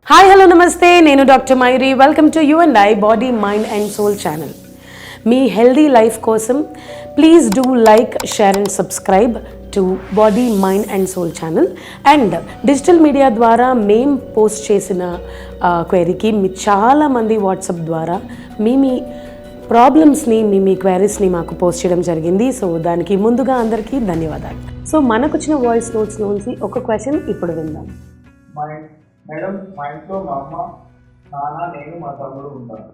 Hi hello నమస్తే, నేను doctor మైరీ. Welcome to you and I body mind and soul channel. మీ healthy life కోసం please do like, share and subscribe to body mind and soul channel. And digital media ద్వారా మేం post చేసిన క్వైరీకి చాలామంది WhatsApp ద్వారా మీ ప్రాబ్లమ్స్ని మీ క్వైరీస్ని మాకు పోస్ట్ చేయడం జరిగింది. సో దానికి ముందుగా అందరికీ ధన్యవాదాలు. సో మనకు వచ్చిన వాయిస్ నోట్స్ నుంచి ఒక క్వశ్చన్ ఇప్పుడు విందాం. మేడం, మా ఇంట్లో మా అమ్మ, నాన్న, నేను, మా తమ్ముడు ఉంటారు.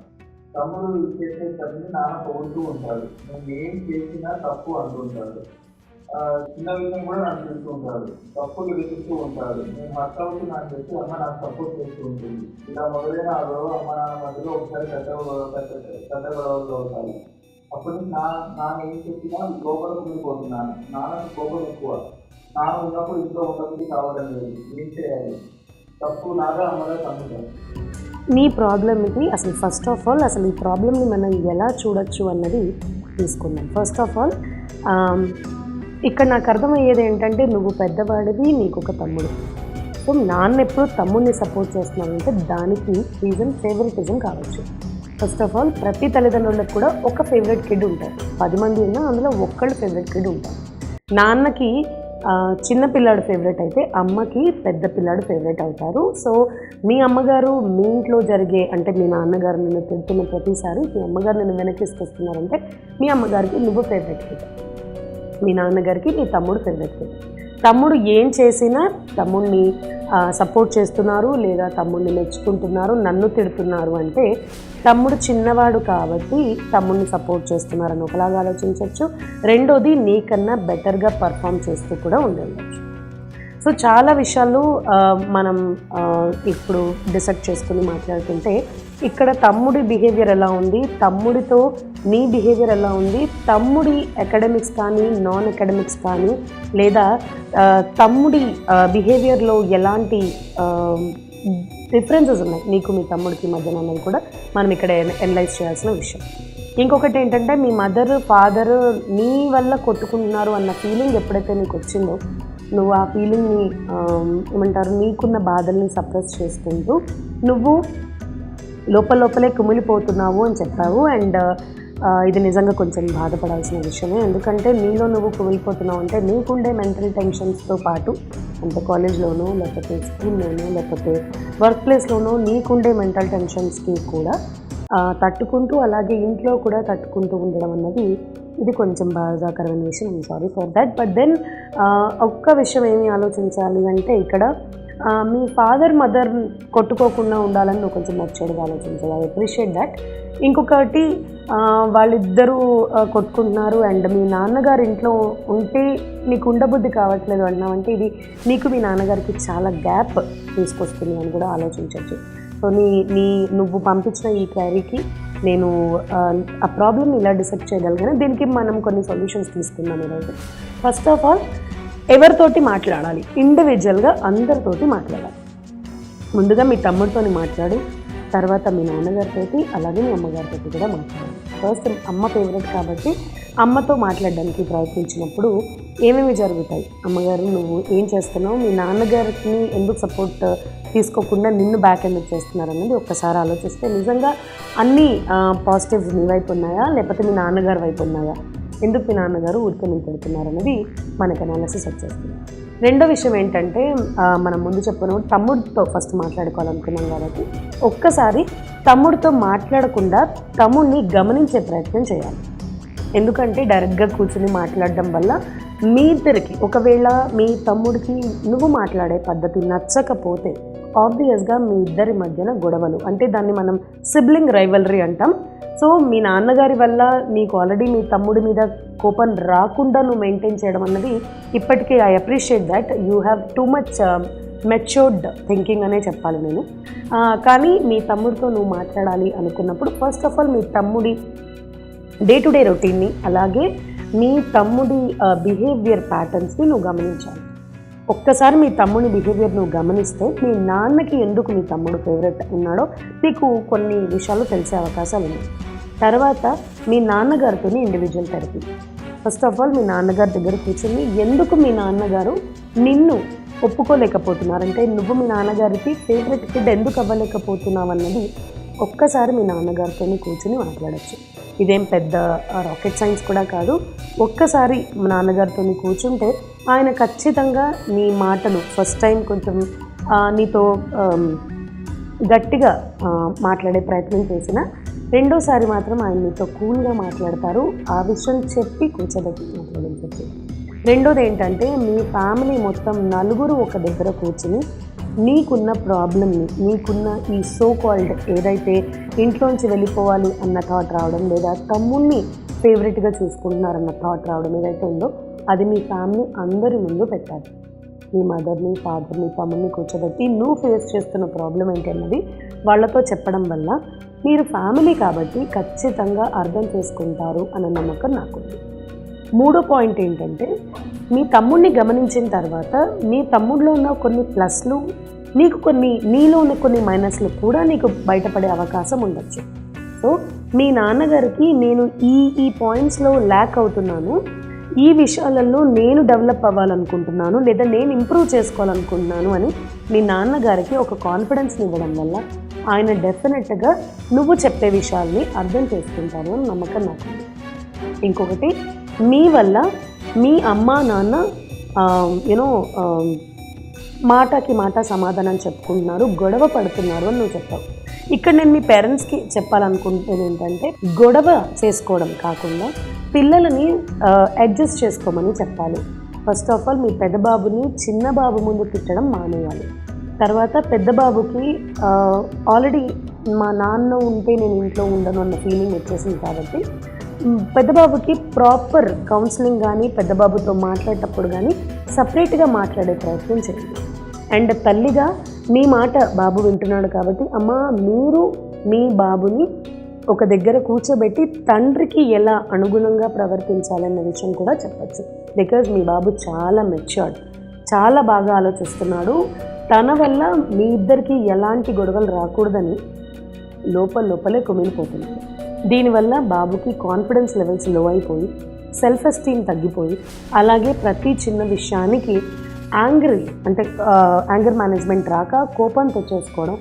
తమ్ముడు చేసే పని నాన్న పొగుడుతూ ఉంటాడు. నేను ఏం చేసినా తప్పు అంటుంటాడు. చిన్న విషయం కూడా నాకు చెప్తూ ఉంటాడు. తప్పులు వెతుకుతూ ఉంటాడు. నేను హర్ట్ అవుతున్నాను అని చెప్పి అమ్మ నాకు సపోర్ట్ చేస్తూ ఉంటుంది. ఇలా మొదలైన ఆ గొడవ అమ్మ నాన్న మధ్యలో ఒకసారి పెద్ద గొడవలు అవుతాయి. అప్పుడు నాన్న ఏం చెప్పినా లోపల కుమిలిపోతున్నాను. నాన్నకు కోపం ఎక్కువ. నాన్న ఉన్నప్పుడు ఇంట్లో ఉండబుద్ధి కావడం లేదు. ఏం చేయాలి? తప్పు నాగా అమ్మగా తమ్ముతారు. మీ ప్రాబ్లమ్కి అసలు ఫస్ట్ ఆఫ్ ఆల్ అసలు ఈ ప్రాబ్లమ్ని మనం ఎలా చూడొచ్చు అన్నది తీసుకుందాం. ఫస్ట్ ఆఫ్ ఆల్ ఇక్కడ నాకు అర్థమయ్యేది ఏంటంటే, నువ్వు పెద్దవాడివి, నీకు ఒక తమ్ముడు. సో నాన్న ఎప్పుడు తమ్ముడిని సపోర్ట్ చేస్తున్నానంటే దానికి రీజన్ ఫేవరెటిజం కావచ్చు. ఫస్ట్ ఆఫ్ ఆల్ ప్రతి తల్లిదండ్రులకు కూడా ఒక ఫేవరెట్ కిడ్ ఉంటారు. 10 మంది ఉన్నా అందులో ఒక్కళ్ళు ఫేవరెట్ కిడ్ ఉంటారు. నాన్నకి చిన్న పిల్లాడు ఫేవరెట్ అయితే అమ్మకి పెద్ద పిల్లాడు ఫేవరెట్ అవుతారు. సో మీ అమ్మగారు మీ ఇంట్లో జరిగే, అంటే మీ నాన్నగారు నిన్ను తిడుతున్న ప్రతిసారి మీ అమ్మగారు నిన్ను వెనక్కిస్తున్నారంటే మీ అమ్మగారికి నువ్వు ఫేవరెట్ కిడ్, మీ నాన్నగారికి మీ తమ్ముడు ఫేవరెట్ కిడ్. తమ్ముడు ఏం చేసినా తమ్ముడిని సపోర్ట్ చేస్తున్నారు లేదా తమ్ముడిని మెచ్చుకుంటున్నారు, నన్ను తిడుతున్నారు అంటే తమ్ముడు చిన్నవాడు కాబట్టి తమ్ముడిని సపోర్ట్ చేస్తున్నారని ఒకలాగా ఆలోచించవచ్చు. రెండోది నీకన్నా బెటర్గా పర్ఫామ్ చేస్తూ కూడా ఉండవచ్చు. సో చాలా విషయాలు మనం ఇప్పుడు డిసైడ్ చేసుకుని మాట్లాడుతుంటే, ఇక్కడ తమ్ముడి బిహేవియర్ ఎలా ఉంది, తమ్ముడితో నీ బిహేవియర్ ఎలా ఉంది, తమ్ముడి అకాడమిక్స్ కానీ నాన్ అకాడమిక్స్ కానీ లేదా తమ్ముడి బిహేవియర్లో ఎలాంటి డిఫరెన్సెస్ ఉన్నాయి నీకు మీ తమ్ముడికి మధ్యన అన్నది కూడా మనం ఇక్కడ ఎనలైజ్ చేయాల్సిన విషయం. ఇంకొకటి ఏంటంటే, మీ మదర్ ఫాదర్ నీ వల్ల కొట్టుకుంటున్నారు అన్న ఫీలింగ్ ఎప్పుడైతే నీకు వచ్చిందో, నువ్వు ఆ ఫీలింగ్ని ఏమంటారు, నీకున్న బాధల్ని సప్రెస్ చేసుకుంటూ నువ్వు లోపలే కుమిలిపోతున్నావు అని చెప్పావు. అండ్ ఇది నిజంగా కొంచెం బాధపడాల్సిన విషయమే. ఎందుకంటే నీలో నువ్వు కుమిలిపోతున్నావు అంటే నీకుండే మెంటల్ టెన్షన్స్తో పాటు, అంటే కాలేజ్లోనో లేకపోతే స్కూల్లోనో లేకపోతే వర్క్ ప్లేస్లోనో నీకుండే మెంటల్ టెన్షన్స్కి కూడా తట్టుకుంటూ, అలాగే ఇంట్లో కూడా తట్టుకుంటూ ఉండడం అన్నది ఇది కొంచెం బాధాకరమైన విషయం. I'm sorry for that. But then ఒక్క విషయం ఏమి ఆలోచించాలి అంటే, ఇక్కడ మీ ఫాదర్ మదర్ కొట్టుకోకుండా ఉండాలని నువ్వు కొంచెం నచ్చేడుగా ఆలోచించాలి. I appreciate that. ఇంకొకటి, వాళ్ళిద్దరూ కొట్టుకుంటున్నారు అండ్ మీ నాన్నగారు ఇంట్లో ఉంటే నీకు ఉండబుద్ధి కావట్లేదు అన్నావంటే ఇది నీకు మీ నాన్నగారికి చాలా గ్యాప్ తీసుకొస్తుంది అని కూడా ఆలోచించవచ్చు. సో నువ్వు పంపించిన ఈ క్వైరీకి నేను ఆ ప్రాబ్లమ్ని ఇలా డిసైడ్ చేయగలిగాను. దీనికి మనం కొన్ని సొల్యూషన్స్ తీసుకుందాం ఈరోజు. ఫస్ట్ ఆఫ్ ఆల్, ఎవరితోటి మాట్లాడాలి? ఇండివిజువల్గా అందరితోటి మాట్లాడాలి. ముందుగా మీ తమ్ముడితో మాట్లాడు, తర్వాత మీ నాన్నగారితో, అలాగే మీ అమ్మగారితో కూడా మాట్లాడాలి. ఫస్ట్ అమ్మ ఫేవరెట్ కాబట్టి అమ్మతో మాట్లాడడానికి ప్రయత్నించినప్పుడు ఏమేమి జరుగుతాయి? అమ్మగారు నువ్వు ఏం చేస్తున్నావు, మీ నాన్నగారికి ఎందుకు సపోర్ట్ తీసుకోకుండా నిన్ను బ్యాక్ ఎందుకు చేస్తున్నారు అన్నది ఒక్కసారి ఆలోచిస్తే నిజంగా అన్నీ పాజిటివ్స్ నీ వైపు ఉన్నాయా లేకపోతే మీ నాన్నగారి వైపు ఉన్నాయా, ఎందుకు మీ నాన్నగారు ఊరికే నేను పెడుతున్నారు అన్నది మనకు అనాలిసిస్ వచ్చేస్తుంది. రెండో విషయం ఏంటంటే, మనం ముందు చెప్పుకున్నాం తమ్ముడితో ఫస్ట్ మాట్లాడుకోవాలనుకున్నాం కాబట్టి ఒక్కసారి తమ్ముడితో మాట్లాడకుండా తమ్ముడిని గమనించే ప్రయత్నం చేయాలి. ఎందుకంటే డైరెక్ట్గా కూర్చుని మాట్లాడడం వల్ల మీ ఇద్దరికి, ఒకవేళ మీ తమ్ముడికి నువ్వు మాట్లాడే పద్ధతి నచ్చకపోతే ఆబ్వియస్గా మీ ఇద్దరి మధ్యన గొడవలు, అంటే దాన్ని మనం సిబ్లింగ్ రైవలరీ అంటాం. సో మీ నాన్నగారి వల్ల నీకు ఆల్రెడీ మీ తమ్ముడి మీద కోపం రాకుండా నువ్వు మెయింటైన్ చేయడం అన్నది ఇప్పటికీ I appreciate that. You have too much matured thinking అనే చెప్పాలి నేను. కానీ మీ తమ్ముడితో నువ్వు మాట్లాడాలి అనుకున్నప్పుడు ఫస్ట్ ఆఫ్ ఆల్ మీ తమ్ముడి డే టు డే రొటీన్ని, అలాగే మీ తమ్ముడి బిహేవియర్ ప్యాటర్న్స్ని నువ్వు గమనించాలి. ఒక్కసారి మీ తమ్ముడి బిహేవియర్ నువ్వు గమనిస్తే మీ నాన్నకి ఎందుకు మీ తమ్ముడు ఫేవరెట్ ఉన్నాడో మీకు కొన్ని విషయాలు తెలిసే అవకాశాలు ఉన్నాయి. తర్వాత మీ నాన్నగారితో individual therapy. First of all మీ నాన్నగారి దగ్గర కూర్చొని ఎందుకు మీ నాన్నగారు నిన్ను ఒప్పుకోలేకపోతున్నారు. అంటే నువ్వు మీ నాన్నగారికి ఫేవరెట్ కిడ్ ఎందుకు అవ్వలేకపోతున్నావు అన్నది ఒక్కసారి మీ నాన్నగారితో కూర్చొని మాట్లాడచ్చు. ఇదేం పెద్ద రాకెట్ సైన్స్ కూడా కాదు. ఒక్కసారి మా నాన్నగారితో కూర్చుంటే ఆయన ఖచ్చితంగా నీ మాటలు ఫస్ట్ టైం కొంచెం నీతో గట్టిగా మాట్లాడే ప్రయత్నం చేసిన రెండోసారి మాత్రం ఆయన మీతో కూల్గా మాట్లాడతారు. ఆ విషయం చెప్పి కూర్చోబెట్టి మాట్లాడించవచ్చు. రెండోది ఏంటంటే మీ ఫ్యామిలీ మొత్తం నలుగురు ఒక దగ్గర కూర్చుని నీకున్న ప్రాబ్లమ్ని, నీకున్న ఈ సో కాల్డ్ ఏదైతే ఇంట్లోంచి వెళ్ళిపోవాలి అన్న థాట్ రావడం, లేదా తమ్ముడిని ఫేవరెట్గా చూసుకుంటున్నారన్న థాట్ రావడం ఏదైతే ఉందో అది మీ ఫ్యామిలీ అందరి ముందు పెట్టాలి. మీ మదర్ని, ఫాదర్ని, తమ్ముడిని కూర్చోబెట్టి నువ్వు ఫేస్ చేస్తున్న ప్రాబ్లం ఏంటి అన్నది వాళ్ళతో చెప్పడం వల్ల మీరు ఫ్యామిలీ కాబట్టి ఖచ్చితంగా అర్థం చేసుకుంటారు అన్న నమ్మకం నాకుంది. మూడో పాయింట్ ఏంటంటే మీ తమ్ముడిని గమనించిన తర్వాత మీ తమ్ముడిలో ఉన్న కొన్ని ప్లస్లు, నీలో ఉన్న కొన్ని మైనస్లు కూడా నీకు బయటపడే అవకాశం ఉండొచ్చు. సో మీ నాన్నగారికి నేను ఈ పాయింట్స్లో ల్యాక్ అవుతున్నాను, ఈ విషయాలలో నేను డెవలప్ అవ్వాలనుకుంటున్నాను, లేదా నేను ఇంప్రూవ్ చేసుకోవాలనుకుంటున్నాను అని మీ నాన్నగారికి ఒక కాన్ఫిడెన్స్ని ఇవ్వడం వల్ల ఆయన డెఫినెట్గా నువ్వు చెప్పే విషయాల్ని అర్థం చేసుకుంటారు అని నమ్మకం నాకు. ఇంకొకటి, మీ వల్ల మీ అమ్మ నాన్న మాటకి మాట సమాధానం చెప్పుకుంటున్నారు, గొడవ పడుతున్నారు అని నువ్వు చెప్పావు. ఇక్కడ నేను మీ పేరెంట్స్కి చెప్పాలనుకుంటున్నది ఏంటంటే గొడవ చేసుకోవడం కాకుండా పిల్లలని అడ్జస్ట్ చేసుకోమని చెప్పాలి. ఫస్ట్ ఆఫ్ ఆల్ మీ పెద్ద బాబుని చిన్న బాబు ముందు తిట్టడం మానేయాలి. తర్వాత పెద్ద బాబుకి ఆల్రెడీ మా నాన్న ఉంటే నేను ఇంట్లో ఉండను అన్న ఫీలింగ్ వచ్చేసింది కాబట్టి పెద్ద బాబుకి ప్రాపర్ కౌన్సిలింగ్ కానీ పెద్ద బాబుతో మాట్లాడేటప్పుడు కానీ సపరేట్గా మాట్లాడే ప్రయత్నం చేయండి. అండ్ తల్లిగా మీ మాట బాబు వింటున్నాడు కాబట్టి అమ్మ మీరు మీ బాబుని ఒక దగ్గర కూర్చోబెట్టి తండ్రికి ఎలా అనుగుణంగా ప్రవర్తించాలన్న విషయం కూడా చెప్పచ్చు. బికాజ్ మీ బాబు చాలా మెచ్యూర్డ్, చాలా బాగా ఆలోచిస్తున్నాడు. తన వల్ల మీ ఇద్దరికి ఎలాంటి గొడవలు రాకూడదని లోపలే కుమిలిపోతున్నాడు. దీనివల్ల బాబుకి కాన్ఫిడెన్స్ లెవెల్స్ లో అయిపోయి సెల్ఫ్ ఎస్టీమ్ తగ్గిపోయి అలాగే ప్రతి చిన్న విషయానికి యాంగర్ మేనేజ్మెంట్ రాక కోపం తెచ్చేసుకోవడం,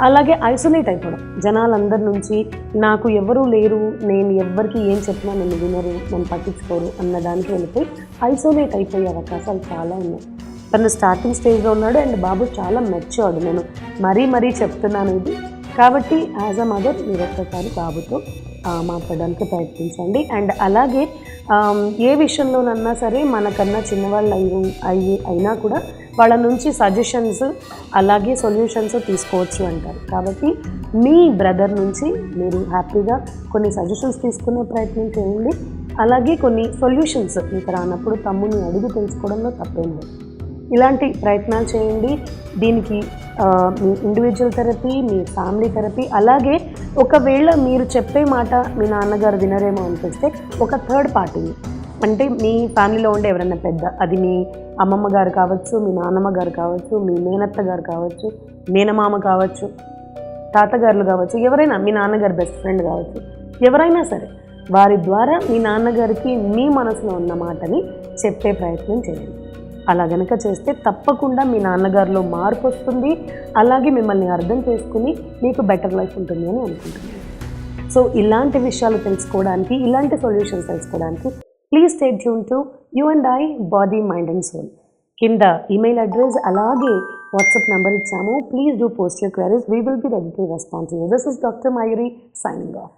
అలాగే ఐసోలేట్ అయిపోవడం, జనాలందరి నుంచి నాకు ఎవరూ లేరు, నేను ఎవ్వరికి ఏం చెప్పినా నన్ను వినరు, నన్ను పట్టించుకోరు అన్నదానికి వెళ్ళిపోయి ఐసోలేట్ అయిపోయే అవకాశాలు చాలా ఉన్నాయి. తను స్టార్టింగ్ స్టేజ్లో ఉన్నాడు అండ్ బాబు చాలా మెచ్యూర్డ్. నేను మరీ చెప్తున్నాను ఇది. కాబట్టి యాజ్ అ మదర్ మీరు ఒక్కసారి బాబుతో మాట్లాడడానికి ప్రయత్నించండి. అండ్ అలాగే ఏ విషయంలోనన్నా సరే మనకన్నా చిన్నవాళ్ళు అయినా కూడా వాళ్ళ నుంచి సజెషన్స్ అలాగే సొల్యూషన్స్ తీసుకోవచ్చు అంటారు. కాబట్టి మీ బ్రదర్ నుంచి మీరు హ్యాపీగా కొన్ని సజెషన్స్ తీసుకునే ప్రయత్నం చేయండి. అలాగే కొన్ని సొల్యూషన్స్ మీకు రానప్పుడు తమ్ముని అడిగి తెలుసుకోవడంలో తప్పేం లేదు. ఇలాంటి ప్రయత్నాలు చేయండి. దీనికి మీ ఇండివిజువల్ థెరపీ, మీ ఫ్యామిలీ థెరపీ, అలాగే ఒకవేళ మీరు చెప్పే మాట మీ నాన్నగారు వినరేమో అనిపిస్తే ఒక థర్డ్ పార్టీని, అంటే మీ ఫ్యామిలీలో ఉండే ఎవరైనా పెద్ద, అది మీ అమ్మమ్మ గారు కావచ్చు, మీ నాన్నమ్మ గారు కావచ్చు, మీ మేనత్త గారు కావచ్చు, మేనమామ కావచ్చు, తాతగారులు కావచ్చు, ఎవరైనా మీ నాన్నగారి బెస్ట్ ఫ్రెండ్ కావచ్చు, ఎవరైనా సరే వారి ద్వారా మీ నాన్నగారికి మీ మనసులో ఉన్న మాటని చెప్పే ప్రయత్నం చేయండి. అలా గనక చేస్తే తప్పకుండా మీ నాన్నగారిలో మార్పు వస్తుంది, అలాగే మిమ్మల్ని అర్థం చేసుకుని మీకు బెటర్ లైఫ్ ఉంటుంది అని అనుకుంటున్నాను. సో ఇలాంటి విషయాలు తెలుసుకోవడానికి, ఇలాంటి సొల్యూషన్స్ తెలుసుకోవడానికి please stay tune to you and I body mind and soul. కింద ఈమెయిల్ అడ్రస్ అలాగే వాట్సాప్ నెంబర్ ఇచ్చాము. Please do post your queries. We will be ready to response. This is doctor Mayuri signing of.